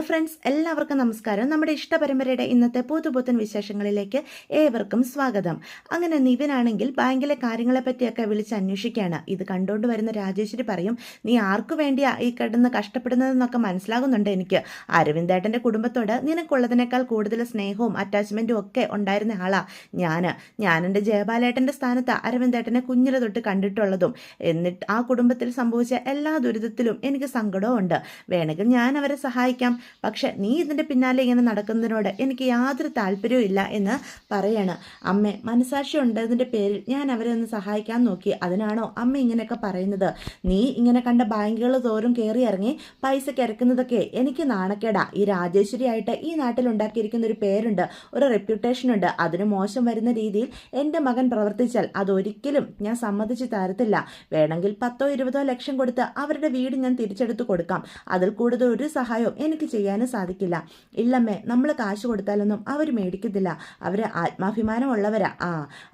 Friends, എല്ലാവർക്കും നമസ്കാരം. നമ്മുടെ ഇഷ്ടപരമ്പരയുടെ ഇന്നത്തെ പുതുപുത്തൻ വിശേഷങ്ങളിലേക്ക് ഏവർക്കും സ്വാഗതം. അങ്ങനെ നിവിനാണെങ്കിൽ ബാങ്കിലെ കാര്യങ്ങളെ പറ്റിയൊക്കെ വിളിച്ച് അന്വേഷിക്കുകയാണ്. ഇത് കണ്ടുകൊണ്ട് വരുന്ന രാജേശ്വരി പറയും, നീ ആർക്കു വേണ്ടിയാ ഈ കിടന്ന് കഷ്ടപ്പെടുന്നതെന്നൊക്കെ മനസ്സിലാകുന്നുണ്ട് എനിക്ക്. അരവിന്ദേട്ടൻ്റെ കുടുംബത്തോട് നിനക്കുള്ളതിനേക്കാൾ കൂടുതൽ സ്നേഹവും അറ്റാച്ച്മെൻറ്റും ഒക്കെ ഉണ്ടായിരുന്ന ആളാ ഞാൻ എൻ്റെ ജയപാലേട്ടൻ്റെ സ്ഥാനത്ത് അരവിന്ദേട്ടനെ കുഞ്ഞിലെ തൊട്ട് കണ്ടിട്ടുള്ളതും. എന്നിട്ട് ആ കുടുംബത്തിൽ സംഭവിച്ച എല്ലാ ദുരിതത്തിലും എനിക്ക് സങ്കടവും ഉണ്ട്. വേണമെങ്കിൽ ഞാൻ അവരെ സഹായിക്കാം. പക്ഷെ നീ ഇതിൻ്റെ പിന്നാലെ ഇങ്ങനെ നടക്കുന്നതിനോട് എനിക്ക് യാതൊരു താല്പര്യവും ഇല്ല എന്ന് പറയാണ്. അമ്മേ, മനസാക്ഷി ഉണ്ടതിൻ്റെ പേരിൽ ഞാൻ അവരെ ഒന്ന് സഹായിക്കാൻ നോക്കി. അതിനാണോ അമ്മ ഇങ്ങനെയൊക്കെ പറയുന്നത്? നീ ഇങ്ങനെ കണ്ട ബാങ്കുകൾ തോറും കയറി ഇറങ്ങി പൈസ ഇറക്കുന്നതൊക്കെ എനിക്ക് നാണക്കേടാ. ഈ രാജേശ്വരിയായിട്ട് ഈ നാട്ടിൽ ഉണ്ടാക്കിയിരിക്കുന്ന ഒരു പേരുണ്ട്, ഒരു റെപ്യൂട്ടേഷനുണ്ട്. അതിന് മോശം വരുന്ന രീതിയിൽ എൻ്റെ മകൻ പ്രവർത്തിച്ചാൽ അതൊരിക്കലും ഞാൻ സമ്മതിച്ച് തരത്തില്ല. വേണമെങ്കിൽ 10-20 ലക്ഷം കൊടുത്ത് അവരുടെ വീട് ഞാൻ തിരിച്ചെടുത്ത് കൊടുക്കാം. അതിൽ കൂടുതൽ ഒരു സഹായവും എനിക്ക് ചെയ്യാനും സാധിക്കില്ല. ഇല്ലമ്മേ, നമ്മൾ കാശ് കൊടുത്താലൊന്നും അവർ മേടിക്കത്തില്ല. അവർ ആത്മാഭിമാനമുള്ളവരാ.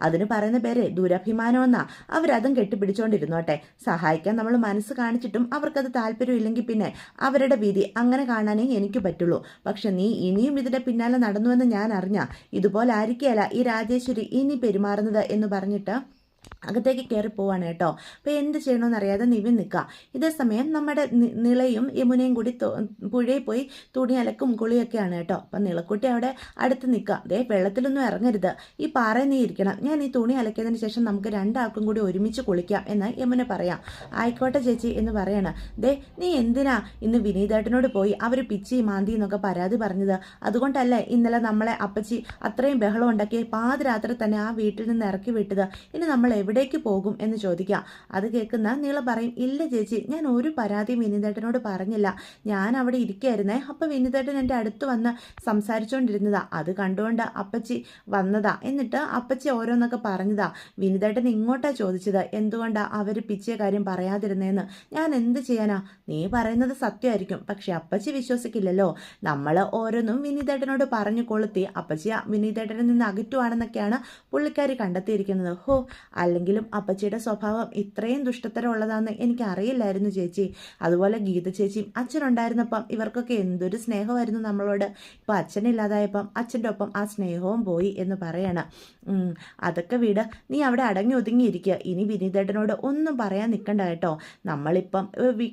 അതിന് പറയുന്ന പേര് ദുരഭിമാനമെന്നാ. അവരതും കെട്ടിപ്പിടിച്ചോണ്ടിരുന്നോട്ടെ. സഹായിക്കാൻ നമ്മൾ മനസ്സ് കാണിച്ചിട്ടും അവർക്കത് താല്പര്യമില്ലെങ്കിൽ പിന്നെ അവരുടെ വിധി അങ്ങനെ കാണാനേ എനിക്ക് പറ്റുള്ളൂ. പക്ഷെ നീ ഇനിയും ഇതിന്റെ പിന്നാലെ നടന്നുവെന്ന് ഞാൻ അറിഞ്ഞ ഇതുപോലെ ആയിരിക്കുകയല്ല ഈ രാജേശ്വരി ഇനി പെരുമാറുന്നത് എന്ന് പറഞ്ഞിട്ട് അകത്തേക്ക് കയറി പോവാണ് കേട്ടോ. അപ്പോൾ എന്ത് ചെയ്യണമെന്ന് അറിയാതെ നിവിൻ നിൽക്കുക. ഇതേ സമയം നമ്മുടെ നിളയും യമുനയും കൂടി പുഴയിൽ പോയി തുണി അലക്കും കുളിയൊക്കെയാണ് കേട്ടോ. അപ്പം നിളക്കുട്ടി അവിടെ അടുത്ത് നിൽക്കുക. ദേ, വെള്ളത്തിലൊന്നും ഇറങ്ങരുത്, ഈ പാറയിൽ നീ ഇരിക്കണം. ഞാൻ ഈ തുണി അലക്കിയതിന് ശേഷം നമുക്ക് രണ്ടാൾക്കും കൂടി ഒരുമിച്ച് കുളിക്കാം എന്ന് യമുന പറയാം. ആയിക്കോട്ടെ ചേച്ചി എന്ന് പറയണം. ദേ, നീ എന്തിനാ ഇന്ന് വിനീതേട്ടനോട് പോയി അവർ പിച്ചി മാന്തി എന്നൊക്കെ പരാതി പറഞ്ഞത്? അതുകൊണ്ടല്ലേ ഇന്നലെ നമ്മളെ അപ്പച്ചി അത്രയും ബഹളം ഉണ്ടാക്കി പാതിരാത്രി തന്നെ ആ വീട്ടിൽ നിന്ന് ഇറക്കി വിട്ടത്? ഇനി നമ്മൾ എവിടേക്ക് പോകും എന്ന് ചോദിക്കാം. അത് കേൾക്കുന്ന നീള പറയും, ഇല്ല ചേച്ചി, ഞാൻ ഒരു പരാതിയും വിനീതേട്ടനോട് പറഞ്ഞില്ല. ഞാൻ അവിടെ ഇരിക്കുകയായിരുന്നേ. അപ്പം വിനീതേട്ടൻ എൻ്റെ അടുത്ത് വന്ന് സംസാരിച്ചുകൊണ്ടിരുന്നതാ. അത് കണ്ടുകൊണ്ട് അപ്പച്ചി വന്നതാ. എന്നിട്ട് അപ്പച്ചി ഓരോന്നൊക്കെ പറഞ്ഞതാ. വിനീതേട്ടൻ ഇങ്ങോട്ടാ ചോദിച്ചത് എന്തുകൊണ്ടാ അവർ പിച്ചിയ കാര്യം പറയാതിരുന്നേന്ന്. ഞാൻ എന്ത് ചെയ്യാനാ? നീ പറയുന്നത് സത്യമായിരിക്കും, പക്ഷെ അപ്പച്ചി വിശ്വസിക്കില്ലല്ലോ. നമ്മൾ ഓരോന്നും വിനീതേട്ടനോട് പറഞ്ഞു കൊളുത്തി അപ്പച്ചി വിനീതേട്ടനിൽ നിന്ന് അകറ്റുവാണെന്നൊക്കെയാണ് പുള്ളിക്കാരി കണ്ടെത്തിയിരിക്കുന്നത്. അല്ലെങ്കിലും അപ്പച്ചിയുടെ സ്വഭാവം ഇത്രയും ദുഷ്ടത്തരമുള്ളതാണെന്ന് എനിക്ക് അറിയില്ലായിരുന്നു ചേച്ചി. അതുപോലെ ഗീത ചേച്ചിയും അച്ഛനുണ്ടായിരുന്നപ്പം ഇവർക്കൊക്കെ എന്തൊരു സ്നേഹമായിരുന്നു നമ്മളോട്. ഇപ്പം അച്ഛനില്ലാതായപ്പം അച്ഛൻ്റെ ഒപ്പം ആ സ്നേഹവും പോയി എന്ന് പറയണം. അതൊക്കെ വിട്, നീ അവിടെ അടങ്ങി ഒതുങ്ങിയിരിക്കുക. ഇനി വിനീതേട്ടനോട് ഒന്നും പറയാൻ നിൽക്കണ്ട കേട്ടോ. നമ്മളിപ്പം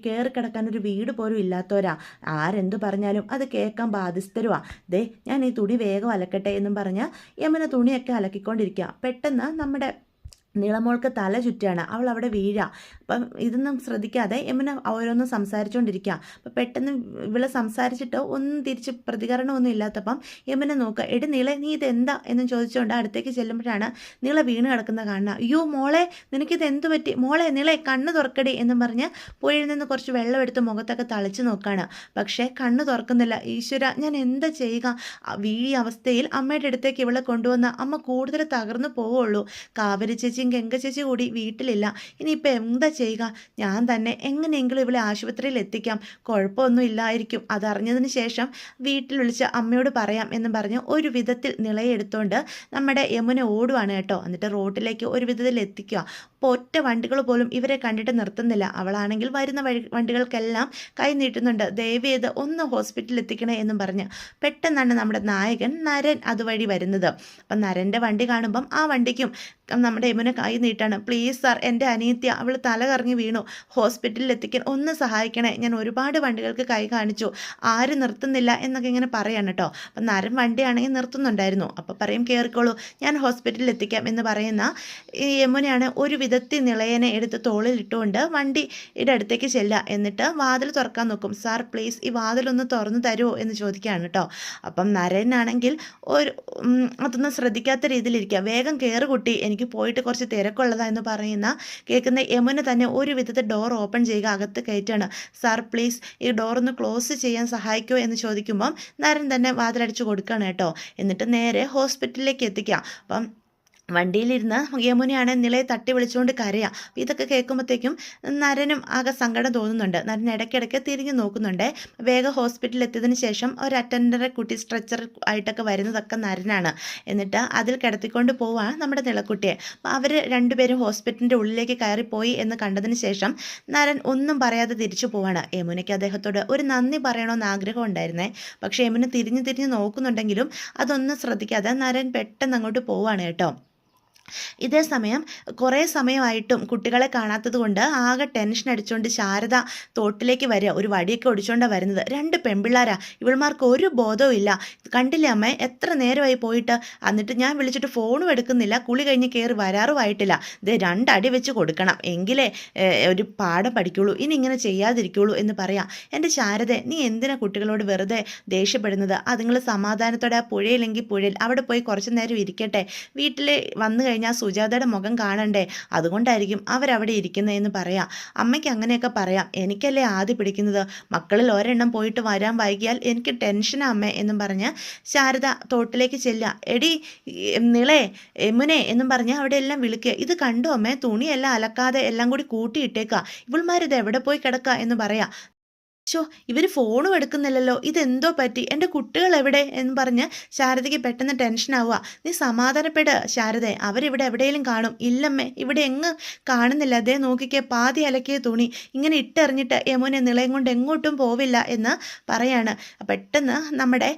കയറി കിടക്കാൻ ഒരു വീട് പോലും ഇല്ലാത്തവരാ. ആരെന്തു പറഞ്ഞാലും അത് കേൾക്കാൻ ബാധ്യസ്ഥരുവാ. ദേ, ഞാൻ ഈ തുണി വേഗം അലക്കട്ടെ എന്നും പറഞ്ഞ് യമുന തുണിയൊക്കെ അലക്കിക്കൊണ്ടിരിക്കുക. പെട്ടെന്ന് നമ്മുടെ നീളമോൾക്ക് തല ചുറ്റുകയാണ്. അവൾ അവിടെ വീഴാം. അപ്പം ഇതൊന്നും ശ്രദ്ധിക്കാതെ യമുന ഓരോന്നും സംസാരിച്ചുകൊണ്ടിരിക്കുക. അപ്പം പെട്ടെന്ന് ഇവളെ സംസാരിച്ചിട്ട് ഒന്നും തിരിച്ച് പ്രതികരണമൊന്നും ഇല്ലാത്തപ്പം യമുന നോക്കുക. എടി നീളെ, നീ ഇതെന്താ എന്നും ചോദിച്ചുകൊണ്ട് അടുത്തേക്ക് ചെല്ലുമ്പോഴാണ് നീള വീണ് കിടക്കുന്ന കാണുക. അയ്യോ മോളെ, നിനക്കിത് എന്തു പറ്റി? മോളെ നീളെ, കണ്ണ് തുറക്കടി എന്നും പറഞ്ഞ് പുഴയിൽ നിന്ന് കുറച്ച് വെള്ളം എടുത്ത് മുഖത്തൊക്കെ തളിച്ച് നോക്കുകയാണ്. പക്ഷേ കണ്ണ് തുറക്കുന്നില്ല. ഈശ്വര, ഞാൻ എന്താ ചെയ്യുക? ഈ അവസ്ഥയിൽ അമ്മയുടെ അടുത്തേക്ക് ഇവളെ കൊണ്ടുവന്ന അമ്മ കൂടുതൽ തകർന്നു പോവുള്ളൂ. കാവരി ചേച്ചിയും ഗംഗ ചേച്ചി കൂടി വീട്ടിലില്ല. ഇനിയിപ്പോൾ എന്താ ചെയ്യുക? ഞാൻ തന്നെ എങ്ങനെയെങ്കിലും ഇവളെ ആശുപത്രിയിൽ എത്തിക്കാം. കുഴപ്പമൊന്നും ഇല്ലായിരിക്കും. അതറിഞ്ഞതിന് ശേഷം വീട്ടിൽ വിളിച്ച് അമ്മയോട് പറയാം എന്ന് പറഞ്ഞ് ഒരു വിധത്തിൽ നിളയെ എടുത്തുകൊണ്ട് നമ്മുടെ യമുന ഓടുവാണ് കേട്ടോ. എന്നിട്ട് റോഡിലേക്ക് ഒരു വിധത്തിൽ എത്തിക്കുക. അപ്പോൾ ഒറ്റ വണ്ടികൾ പോലും ഇവരെ കണ്ടിട്ട് നിർത്തുന്നില്ല. അവളാണെങ്കിൽ വരുന്ന വണ്ടികൾക്കെല്ലാം കൈ നീട്ടുന്നുണ്ട്. ദയവേത് ഒന്ന് ഹോസ്പിറ്റലിൽ എത്തിക്കണേ എന്നും പറഞ്ഞ്. പെട്ടെന്നാണ് നമ്മുടെ നായകൻ നരൻ അതുവഴി വരുന്നത്. അപ്പം നരൻ്റെ വണ്ടി കാണുമ്പം ആ വണ്ടിക്കും നമ്മുടെ യമുന കൈ നീട്ടാണ്. പ്ലീസ് സാർ, എൻ്റെ അനിയത്തി അവൾ തല കറങ്ങി വീണു, ഹോസ്പിറ്റലിൽ എത്തിക്കാൻ ഒന്ന് സഹായിക്കണേ. ഞാൻ ഒരുപാട് വണ്ടികൾക്ക് കൈ കാണിച്ചു, ആരും നിർത്തുന്നില്ല എന്നൊക്കെ ഇങ്ങനെ പറയാണ് കേട്ടോ. അപ്പം നരൻ വണ്ടിയാണെങ്കിൽ നിർത്തുന്നുണ്ടായിരുന്നു. അപ്പോൾ പറയും, കയറിക്കോളൂ, ഞാൻ ഹോസ്പിറ്റലിൽ എത്തിക്കാം എന്ന് പറയുന്ന ഈ യമുനയാണ് ഒരു വിധത്തിൽ നിളയനെ എടുത്ത് തോളിൽ ഇട്ടുകൊണ്ട് വണ്ടിയുടെ അടുത്തേക്ക് ചെല്ലുക. എന്നിട്ട് വാതിൽ തുറക്കാൻ നോക്കും. സാർ പ്ലീസ്, ഈ വാതിലൊന്ന് തുറന്നു തരുമോ എന്ന് ചോദിക്കുകയാണ് കേട്ടോ. അപ്പം നരനാണെങ്കിൽ അതൊന്നും ശ്രദ്ധിക്കാത്ത രീതിയിലിരിക്കുക. വേഗം കയറി കുട്ടി, എനിക്ക് പോയിട്ട് കുറച്ച് തിരക്കുള്ളതാ എന്ന് പറയുന്ന കേൾക്കുന്ന യമുന തന്നെ ഒരു വിധത്തിൽ ഡോർ ഓപ്പൺ ചെയ്യുക, അകത്ത് കയറ്റാണ്. സാർ പ്ലീസ്, ഈ ഡോർ ഒന്ന് ക്ലോസ് ചെയ്യാൻ സഹായിക്കുമോ എന്ന് ചോദിക്കുമ്പം നരൻ തന്നെ വാതിലടിച്ച് കൊടുക്കുകയാണ് കേട്ടോ. എന്നിട്ട് നേരെ ഹോസ്പിറ്റലിലേക്ക് എത്തിക്കുക. അപ്പം വണ്ടിയിലിരുന്ന് യമുനയാണെ നിളയെ തട്ടി വിളിച്ചുകൊണ്ട് കരയാം. അപ്പം ഇതൊക്കെ കേൾക്കുമ്പോഴത്തേക്കും നരനും ആകെ സങ്കടം തോന്നുന്നുണ്ട്. നരൻ ഇടയ്ക്കിടയ്ക്ക് തിരിഞ്ഞു നോക്കുന്നുണ്ട്. വേഗം ഹോസ്പിറ്റലിൽ എത്തിയതിന് ശേഷം ഒരു അറ്റൻഡറെ കൂട്ടി സ്ട്രെച്ചർ ആയിട്ടൊക്കെ വരുന്നതൊക്കെ നരനാണ്. എന്നിട്ട് അതിൽ കിടത്തിക്കൊണ്ട് പോവാണ് നമ്മുടെ നിളക്കുട്ടിയെ. അപ്പം അവർ രണ്ടുപേരും ഹോസ്പിറ്റലിൻ്റെ ഉള്ളിലേക്ക് കയറിപ്പോയി എന്ന് കണ്ടതിന് ശേഷം നരൻ ഒന്നും പറയാതെ തിരിച്ചു പോവാണ്. യമുനയ്ക്ക് അദ്ദേഹത്തോട് ഒരു നന്ദി പറയണമെന്ന് ആഗ്രഹം ഉണ്ടായിരുന്നേ. പക്ഷേ യമുന തിരിഞ്ഞു തിരിഞ്ഞ് നോക്കുന്നുണ്ടെങ്കിലും അതൊന്നും ശ്രദ്ധിക്കാതെ നരൻ പെട്ടെന്ന് അങ്ങോട്ട് പോവാണ് കേട്ടോ. ഇതേ സമയം കുറേ സമയമായിട്ടും കുട്ടികളെ കാണാത്തത് കൊണ്ട് ആകെ ടെൻഷൻ അടിച്ചുകൊണ്ട് ശാരദ തോട്ടിലേക്ക് വരിക. ഒരു വടിയൊക്കെ ഒടിച്ചുകൊണ്ടാണ് വരുന്നത്. 2 പെൺപിള്ളാരാ, ഇവൾമാർക്ക് ഒരു ബോധവും ഇല്ല. കണ്ടില്ലേ അമ്മേ, എത്ര നേരമായി പോയിട്ട്, എന്നിട്ട് ഞാൻ വിളിച്ചിട്ട് ഫോണും എടുക്കുന്നില്ല, കുളി കഴിഞ്ഞ് കയറി വരാറുമായിട്ടില്ല. ഇത് 2 അടി വെച്ച് കൊടുക്കണം, എങ്കിലേ ഒരു പാഠം പഠിക്കുള്ളൂ, ഇനി ഇങ്ങനെ ചെയ്യാതിരിക്കുള്ളൂ എന്ന് പറയാം. എൻ്റെ ശാരദ, നീ എന്തിനാ കുട്ടികളോട് വെറുതെ ദേഷ്യപ്പെടുന്നത്? അതുങ്ങൾ സമാധാനത്തോടെ ആ പുഴയിലെങ്കിൽ പുഴയിൽ അവിടെ പോയി കുറച്ച് നേരം ഇരിക്കട്ടെ. വീട്ടിൽ വന്നു കഴിഞ്ഞാൽ സുജാതയുടെ മുഖം കാണണ്ടേ, അതുകൊണ്ടായിരിക്കും അവരവിടെ ഇരിക്കുന്നതെന്ന് പറയാം. അമ്മയ്ക്ക് അങ്ങനെയൊക്കെ പറയാം, എനിക്കല്ലേ ആദ്യം പിടിക്കുന്നത്. മക്കളിൽ ഒരെണ്ണം പോയിട്ട് വരാൻ വൈകിയാൽ എനിക്ക് ടെൻഷനാ അമ്മേ എന്നും പറഞ്ഞ് ശാരദ തോട്ടിലേക്ക് ചെല്ലുക. എടി നിളേ, യമുനെ എന്നും പറഞ്ഞ് അവിടെ എല്ലാം വിളിക്കുക. ഇത് കണ്ടോ അമ്മേ, തുണിയെല്ലാം അലക്കാതെ എല്ലാം കൂടി കൂട്ടിയിട്ടേക്കുക, ഇവൾമാരിത് എവിടെ പോയി കിടക്കുക എന്ന് പറയാം. ഇവർ ഫോണും എടുക്കുന്നില്ലല്ലോ, ഇതെന്തോ പറ്റി, എൻ്റെ കുട്ടികൾ എവിടെ എന്ന് പറഞ്ഞ് ശാരദയ്ക്ക് പെട്ടെന്ന് ടെൻഷനാവുക. നീ സമാധാനപ്പെട് ശാരദ, അവരിവിടെ എവിടെയെങ്കിലും കാണും. ഇല്ലമ്മേ, ഇവിടെ എങ്ങും കാണുന്നില്ല. അതേ നോക്കിക്കേ, പാതി അലക്കിയ തുണി ഇങ്ങനെ ഇട്ടെറിഞ്ഞിട്ട് യമുന നിളയും കൊണ്ട് എങ്ങോട്ടും പോവില്ല എന്ന് പറയാണ്. പെട്ടെന്ന് നമ്മുടെ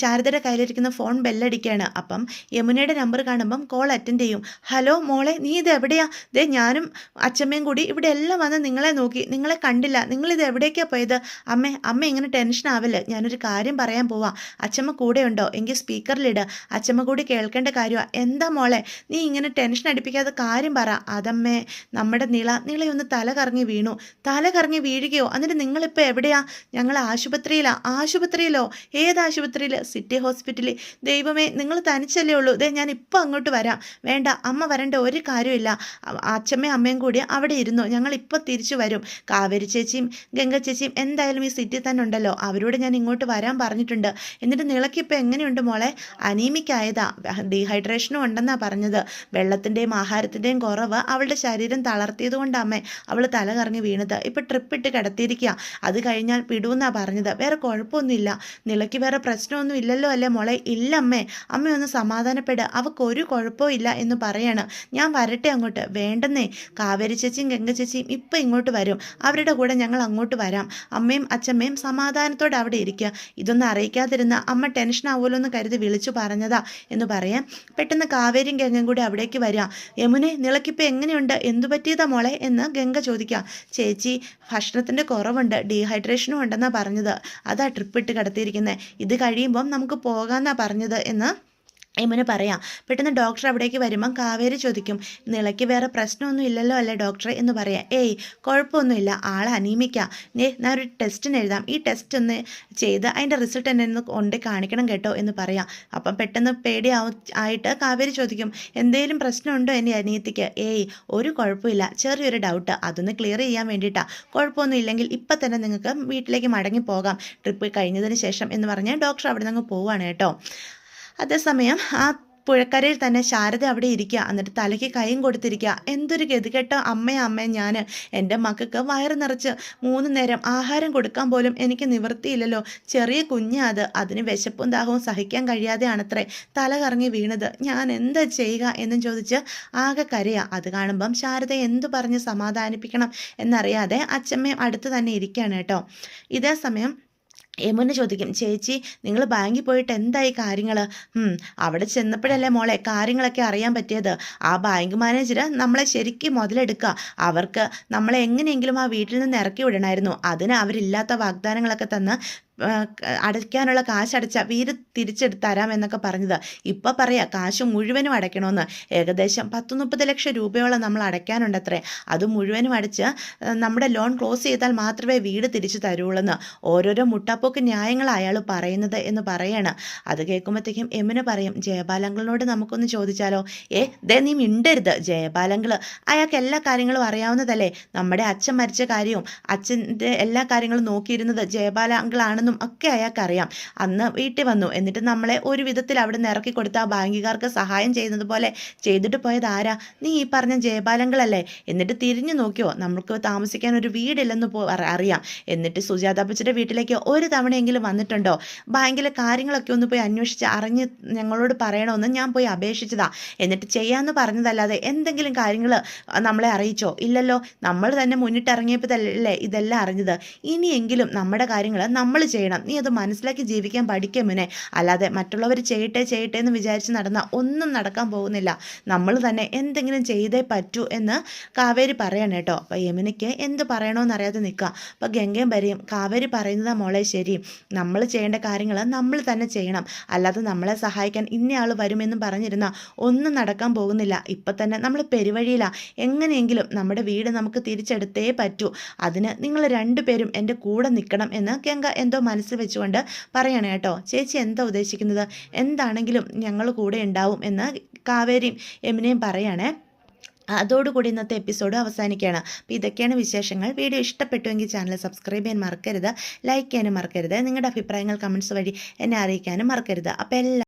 ശാരദയുടെ കയ്യിലിരിക്കുന്ന ഫോൺ ബെല്ലടിക്കുകയാണ്. അപ്പം യമുനയുടെ നമ്പർ കാണുമ്പം കോൾ അറ്റൻഡ് ചെയ്യും. ഹലോ മോളെ, നീ ഇത് എവിടെയാ? ദേ ഞാനും അച്ഛമ്മയും കൂടി ഇവിടെ എല്ലാം വന്ന് നിങ്ങളെ നോക്കി, നിങ്ങളെ കണ്ടില്ല, നിങ്ങളിത് എവിടേക്കാണ് പോയത്? അമ്മ ഇങ്ങനെ ടെൻഷൻ ആവില്ല, ഞാനൊരു കാര്യം പറയാൻ പോവാ. അച്ഛമ്മ കൂടെ ഉണ്ടോ? എങ്കിൽ സ്പീക്കറിലിട്, അച്ഛമ്മ കൂടി കേൾക്കേണ്ട കാര്യമാണ്. എന്താ മോളെ, നീ ഇങ്ങനെ ടെൻഷൻ അടിപ്പിക്കാതെ കാര്യം പറ. അതമ്മേ, നമ്മുടെ നിളയൊന്ന് തല കറങ്ങി വീണു. തല കറങ്ങി വീഴുകയോ? എന്നിട്ട് നിങ്ങളിപ്പോൾ എവിടെയാ? ഞങ്ങൾ ആശുപത്രിയിലാ. ആശുപത്രിയിലോ? ഏത് ആശുപത്രിയിൽ? സിറ്റി ഹോസ്പിറ്റലിൽ. ദൈവമേ, നിങ്ങൾ തനിച്ചല്ലേ ഉള്ളൂ? ദേ ഞാൻ ഇപ്പോൾ അങ്ങോട്ട് വരാം. വേണ്ട, അമ്മ വരേണ്ട ഒരു കാര്യമില്ല. അച്ഛമ്മയും അമ്മയും കൂടി അവിടെ ഇരുന്നു, ഞങ്ങളിപ്പോൾ തിരിച്ചു വരും. കാവേരി ചേച്ചിയും ഗംഗ ചേച്ചിയും എന്തായാലും ഈ സിറ്റി തന്നെ ഉണ്ടല്ലോ, അവരോട് ഞാൻ ഇങ്ങോട്ട് വരാൻ പറഞ്ഞിട്ടുണ്ട്. എന്നിട്ട് നിളക്കിപ്പോൾ എങ്ങനെയുണ്ട് മോളെ? അനീമിക്കായതാ, ഡീഹൈഡ്രേഷനും ഉണ്ടെന്നാണ് പറഞ്ഞത്. വെള്ളത്തിൻ്റെയും ആഹാരത്തിൻ്റെയും കുറവ് അവളുടെ ശരീരം തളർത്തിയത് കൊണ്ടമ്മേ അവൾ തല കറങ്ങി വീണത്. ഇപ്പോൾ ട്രിപ്പ് ഇട്ട് കിടത്തിയിരിക്കുക, അത് കഴിഞ്ഞാൽ വിടുമെന്നാണ് പറഞ്ഞത്. വേറെ കുഴപ്പമൊന്നുമില്ല, നിളയ്ക്ക് വേറെ പ്രശ്നമൊന്നും ഇല്ലല്ലോ അല്ലേ മോളെ? ഇല്ലമ്മേ, അമ്മയൊന്ന് സമാധാനപ്പെടുക, അവൾക്കൊരു കുഴപ്പവും ഇല്ല എന്ന് പറയാണ്. ഞാൻ വരട്ടെ അങ്ങോട്ട്? വേണ്ടെന്നേ, കാവേരി ചേച്ചിയും ഗംഗ ചേച്ചിയും ഇപ്പം ഇങ്ങോട്ട് വരും, അവരുടെ കൂടെ ഞങ്ങൾ അങ്ങോട്ട് വരാം. അമ്മയും അച്ഛമ്മയും സമാധാനത്തോടെ അവിടെ ഇരിക്കുക. ഇതൊന്നും അറിയിക്കാതിരുന്ന അമ്മ ടെൻഷൻ ആവുമല്ലോ എന്ന് കരുതി വിളിച്ചു പറഞ്ഞതാ എന്ന് പറയാം. പെട്ടെന്ന് കാവേരിയും ഗംഗയും കൂടി അവിടേക്ക് വരിക. യമുനെ, നിളക്കിപ്പോൾ എങ്ങനെയുണ്ട്? എന്തു പറ്റിയതാ മോളെ എന്ന് ഗംഗ ചോദിക്കാം. ചേച്ചി, ഭക്ഷണത്തിൻ്റെ കുറവുണ്ട്, ഡീഹൈഡ്രേഷനും ഉണ്ടെന്നാണ് പറഞ്ഞത്, അതാ ട്രിപ്പ് ഇട്ട് കിടത്തിയിരിക്കുന്നത്. ഇത് കഴിയുമ്പം നമുക്ക് പോകാമെന്നാണ് പറഞ്ഞത് എന്ന് യമുന പറയാം. പെട്ടെന്ന് ഡോക്ടർ അവിടേക്ക് വരുമ്പം കാവേരി ചോദിക്കും, നിളയ്ക്ക് വേറെ പ്രശ്നമൊന്നും ഇല്ലല്ലോ അല്ലേ ഡോക്ടറെ എന്ന് പറയാം. ഏയ്, കുഴപ്പമൊന്നുമില്ല, ആൾ അനീമിക്കാം. ഞാൻ ഒരു ടെസ്റ്റിന് എഴുതാം, ഈ ടെസ്റ്റ് ഒന്ന് ചെയ്ത് അതിൻ്റെ റിസൾട്ട് എന്നെ ഒന്ന് കൊണ്ട് കാണിക്കണം കേട്ടോ എന്ന് പറയാം. അപ്പം പെട്ടെന്ന് ആയിട്ട് കാവേരി ചോദിക്കും, എന്തെങ്കിലും പ്രശ്നമുണ്ടോ എൻ്റെ അനിയത്തിക്ക്? ഏയ്, ഒരു കുഴപ്പമില്ല, ചെറിയൊരു ഡൗട്ട്, അതൊന്ന് ക്ലിയർ ചെയ്യാൻ വേണ്ടിയിട്ടാണ്. കുഴപ്പമൊന്നും ഇല്ലെങ്കിൽ ഇപ്പം തന്നെ നിങ്ങൾക്ക് വീട്ടിലേക്ക് മടങ്ങി പോകാം ട്രിപ്പ് കഴിഞ്ഞതിന് ശേഷം എന്ന് പറഞ്ഞ് ഡോക്ടർ അവിടെ നിന്ന് പോവുകയാണ് കേട്ടോ. അതേസമയം ആ പുഴക്കരയിൽ തന്നെ ശാരദ അവിടെ ഇരിക്കുക. എന്നിട്ട് തലയ്ക്ക് കൈയും കൊടുത്തിരിക്കുക. എന്തൊരു ഗതികെട്ട അമ്മ ഞാൻ. എൻ്റെ മക്കൾക്ക് വയറ് നിറച്ച് 3 നേരം ആഹാരം കൊടുക്കാൻ പോലും എനിക്ക് നിവൃത്തിയില്ലല്ലോ. ചെറിയ കുഞ്ഞാ അത്, അതിന് വിശപ്പും ദാഹവും സഹിക്കാൻ കഴിയാതെയാണത്രേ തല കറങ്ങി വീണത്. ഞാൻ എന്താ ചെയ്യുക എന്നും ചോദിച്ച് ആകെ കരയുക. അത് കാണുമ്പം ശാരദ എന്തു പറഞ്ഞ് സമാധാനിപ്പിക്കണം എന്നറിയാതെ അച്ഛമ്മയും അടുത്ത് തന്നെ ഇരിക്കുകയാണ് കേട്ടോ. ഇതേ സമയം യമുന ചോദിക്കും, ചേച്ചി നിങ്ങൾ ബാങ്കിൽ പോയിട്ട് എന്തായി കാര്യങ്ങൾ? അവിടെ ചെന്നപ്പോഴല്ലേ മോളെ കാര്യങ്ങളൊക്കെ അറിയാൻ പറ്റിയത്. ആ ബാങ്ക് മാനേജർ നമ്മളെ ശരിക്കും മുതലെടുക്കുക. അവർക്ക് നമ്മളെ എങ്ങനെയെങ്കിലും ആ വീട്ടിൽ നിന്ന് ഇറക്കി വിടണമായിരുന്നു. അതിന് അവരില്ലാത്ത വാഗ്ദാനങ്ങളൊക്കെ തന്ന് അടയ്ക്കാനുള്ള കാശ് അടച്ചാൽ വീട് തിരിച്ചെടുത്ത് തരാമെന്നൊക്കെ പറഞ്ഞത്. ഇപ്പം പറയാം കാശ് മുഴുവനും അടയ്ക്കണമെന്ന്. ഏകദേശം 10-30 ലക്ഷം രൂപയോളം നമ്മൾ അടയ്ക്കാനുണ്ടത്രേ. അത് മുഴുവനും അടച്ച് നമ്മുടെ ലോൺ ക്ലോസ് ചെയ്താൽ മാത്രമേ വീട് തിരിച്ചു തരുള്ളൂന്ന്. ഓരോരോ മുട്ടാപ്പോക്ക് ന്യായങ്ങൾ അയാൾ പറയുന്നത് എന്ന് പറയാണ്. അത് കേൾക്കുമ്പോഴത്തേക്കും യമുന പറയും, ജയബാലങ്കിളിനോട് നമുക്കൊന്ന് ചോദിച്ചാലോ? ദേ നീ മിണ്ടരുത്. ജയബാലങ്കിൾ അയാൾക്ക് എല്ലാ കാര്യങ്ങളും അറിയാവുന്നതല്ലേ. നമ്മുടെ അച്ഛൻ മരിച്ച കാര്യവും അച്ഛൻ്റെ എല്ലാ കാര്യങ്ങളും നോക്കിയിരുന്നത് ജയബാലങ്കിളാണ് ആരാണെന്നും ഒക്കെ അയാൾക്കറിയാം. അന്ന് വീട്ടിൽ വന്നു, എന്നിട്ട് നമ്മളെ ഒരു വിധത്തിൽ അവിടെ നിന്ന് ഇറക്കി കൊടുത്ത ആ ബാങ്കുകാർക്ക് സഹായം ചെയ്യുന്നത് പോലെ ചെയ്തിട്ട് പോയത് ആരാ? നീ ഈ പറഞ്ഞ ജയപാലങ്ങളല്ലേ? എന്നിട്ട് തിരിഞ്ഞു നോക്കിയോ, നമുക്ക് താമസിക്കാൻ ഒരു വീടില്ലെന്ന് അറിയാം. എന്നിട്ട് സുജാത അപ്പച്ചിയുടെ വീട്ടിലേക്ക് ഒരു തവണയെങ്കിലും വന്നിട്ടുണ്ടോ? ബാങ്കിലെ കാര്യങ്ങളൊക്കെ ഒന്ന് പോയി അന്വേഷിച്ച് അറിഞ്ഞ് ഞങ്ങളോട് പറയണമെന്ന് ഞാൻ പോയി അപേക്ഷിച്ചതാ. എന്നിട്ട് ചെയ്യാമെന്ന് പറഞ്ഞതല്ലാതെ എന്തെങ്കിലും കാര്യങ്ങൾ നമ്മളെ അറിയിച്ചോ? ഇല്ലല്ലോ. നമ്മൾ തന്നെ മുന്നിട്ടിറങ്ങിയപ്പോൾ തന്നെ ഇതെല്ലാം അറിഞ്ഞത്. ഇനിയെങ്കിലും നമ്മുടെ കാര്യങ്ങൾ നമ്മൾ ചെയ്യണം. നീ അത് മനസ്സിലാക്കി ജീവിക്കാൻ പഠിക്കുക മുന്നേ. അല്ലാതെ മറ്റുള്ളവർ ചെയ്യട്ടെ ചെയ്യട്ടെ എന്ന് വിചാരിച്ച് നടന്നാൽ ഒന്നും നടക്കാൻ പോകുന്നില്ല. നമ്മൾ തന്നെ എന്തെങ്കിലും ചെയ്തേ പറ്റൂ എന്ന് കാവേരി പറയണം കേട്ടോ. അപ്പോൾ യമുനയ്ക്ക് എന്ത് പറയണമെന്ന് അറിയാതെ നിൽക്കുക. അപ്പോൾ ഗംഗയും വരെയും കാവേരി പറയുന്നതാ മോളെ ശരി. നമ്മൾ ചെയ്യേണ്ട കാര്യങ്ങൾ നമ്മൾ തന്നെ ചെയ്യണം. അല്ലാതെ നമ്മളെ സഹായിക്കാൻ ഇന്നയാൾ വരുമെന്നും പറഞ്ഞിരുന്ന ഒന്നും നടക്കാൻ പോകുന്നില്ല. ഇപ്പം തന്നെ നമ്മൾ പെരുവഴിയിലാണ്. എങ്ങനെയെങ്കിലും നമ്മുടെ വീട് നമുക്ക് തിരിച്ചെടുത്തേ പറ്റൂ. അതിന് നിങ്ങൾ രണ്ടുപേരും എൻ്റെ കൂടെ നിൽക്കണം എന്ന് ഗംഗ എന്തോ മനസ്സിൽ വെച്ചുകൊണ്ട് പറയണേ കേട്ടോ. ചേച്ചി എന്താ ഉദ്ദേശിക്കുന്നത്? എന്താണെങ്കിലും ഞങ്ങൾ കൂടെ ഉണ്ടാവും എന്ന് കാവേരിയും യമുനയും പറയണേ. അതോടുകൂടി ഇന്നത്തെ എപ്പിസോഡ് അവസാനിക്കുകയാണ്. അപ്പോൾ ഇതൊക്കെയാണ് വിശേഷങ്ങൾ. വീഡിയോ ഇഷ്ടപ്പെട്ടുവെങ്കിൽ ചാനൽ സബ്സ്ക്രൈബ് ചെയ്യാൻ മറക്കരുത്, ലൈക്ക് ചെയ്യാനും മറക്കരുത്, നിങ്ങളുടെ അഭിപ്രായങ്ങൾ കമൻറ്റ്സ് വഴി എന്നെ അറിയിക്കാനും മറക്കരുത്. അപ്പോൾ